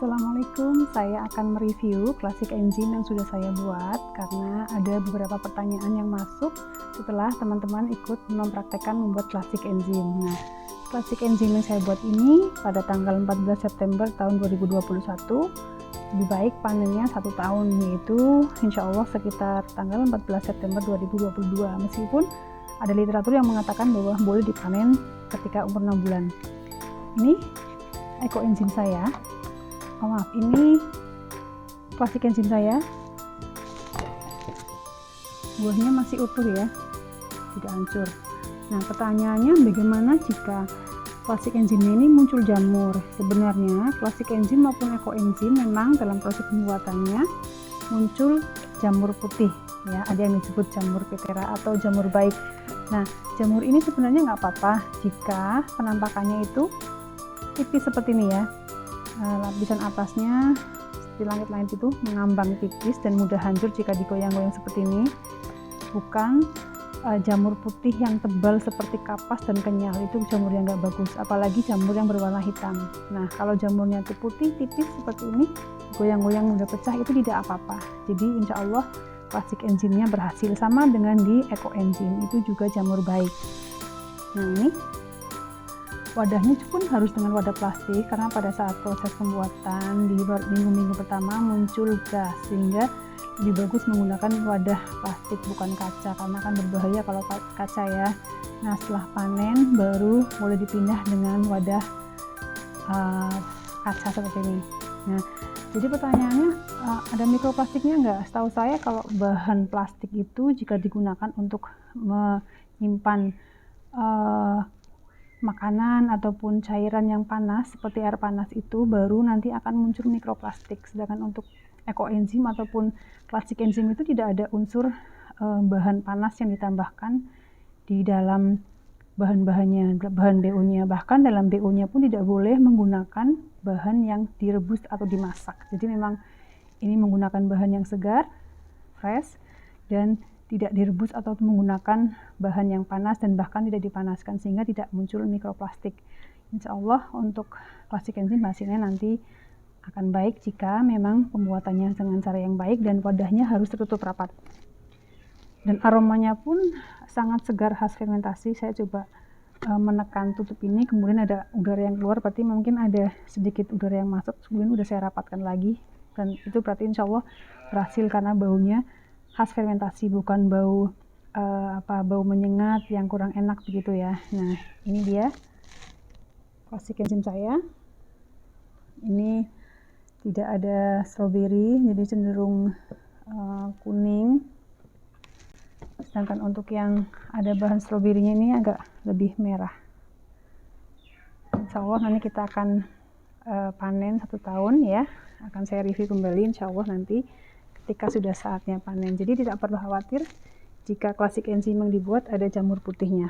Assalamualaikum, saya akan mereview classic engine yang sudah saya buat karena ada beberapa pertanyaan yang masuk setelah teman-teman ikut mempraktekkan membuat classic engine. Nah, classic engine yang saya buat ini pada tanggal 14 September tahun 2021, lebih baik panennya 1 tahun, yaitu insya Allah sekitar tanggal 14 September 2022, meskipun ada literatur yang mengatakan bahwa boleh dipanen ketika umur 6 bulan. Ini eco engine saya. Ini plastik engine saya, buahnya masih utuh ya, tidak hancur. Nah, pertanyaannya bagaimana jika plastik engine ini muncul jamur? Sebenarnya plastik engine maupun eco engine memang dalam proses pembuatannya muncul jamur putih ya, ada yang disebut jamur Ptera atau jamur baik. Nah, jamur ini sebenarnya nggak apa-apa jika penampakannya itu tipis seperti ini ya. Lapisan atasnya di langit-langit itu mengambang tipis dan mudah hancur jika digoyang-goyang seperti ini. Bukan jamur putih yang tebal seperti kapas dan kenyal, itu jamur yang nggak bagus, apalagi jamur yang berwarna hitam. Nah, kalau jamurnya itu putih tipis seperti ini, goyang-goyang mudah pecah, itu tidak apa-apa. Jadi insya Allah plastik engine-nya berhasil. Sama dengan di eco engine, itu juga jamur baik. Nah, ini wadahnya pun harus dengan wadah plastik karena pada saat proses pembuatan di minggu-minggu pertama muncul gas, sehingga lebih bagus menggunakan wadah plastik bukan kaca karena akan berbahaya kalau kaca ya. Nah, setelah panen baru boleh dipindah dengan wadah kaca seperti ini. Nah, jadi pertanyaannya ada mikroplastiknya nggak? Setahu saya kalau bahan plastik itu jika digunakan untuk menyimpan makanan ataupun cairan yang panas seperti air panas, itu baru nanti akan muncul mikroplastik. Sedangkan untuk eco enzim ataupun classic enzim itu tidak ada unsur bahan panas yang ditambahkan di dalam bahan-bahannya, bahan BO-nya. Bahkan dalam BO-nya pun tidak boleh menggunakan bahan yang direbus atau dimasak. Jadi memang ini menggunakan bahan yang segar, fresh, dan tidak direbus atau menggunakan bahan yang panas dan bahkan tidak dipanaskan, sehingga tidak muncul mikroplastik. Insya Allah untuk classic enzim hasilnya nanti akan baik jika memang pembuatannya dengan cara yang baik dan wadahnya harus tertutup rapat. Dan aromanya pun sangat segar khas fermentasi. Saya coba menekan tutup ini, kemudian ada udara yang keluar, berarti mungkin ada sedikit udara yang masuk, kemudian udah saya rapatkan lagi, dan itu berarti insya Allah berhasil karena baunya khas fermentasi, bukan bau bau menyengat yang kurang enak begitu ya. Nah, ini dia plastik enzim saya. Ini tidak ada stroberi, jadi cenderung kuning. Sedangkan untuk yang ada bahan stroberinya ini agak lebih merah. Insya Allah nanti kita akan panen 1 tahun ya. Akan saya review kembali insya Allah nanti ketika sudah saatnya panen. Jadi tidak perlu khawatir jika classic enzim yang dibuat ada jamur putihnya.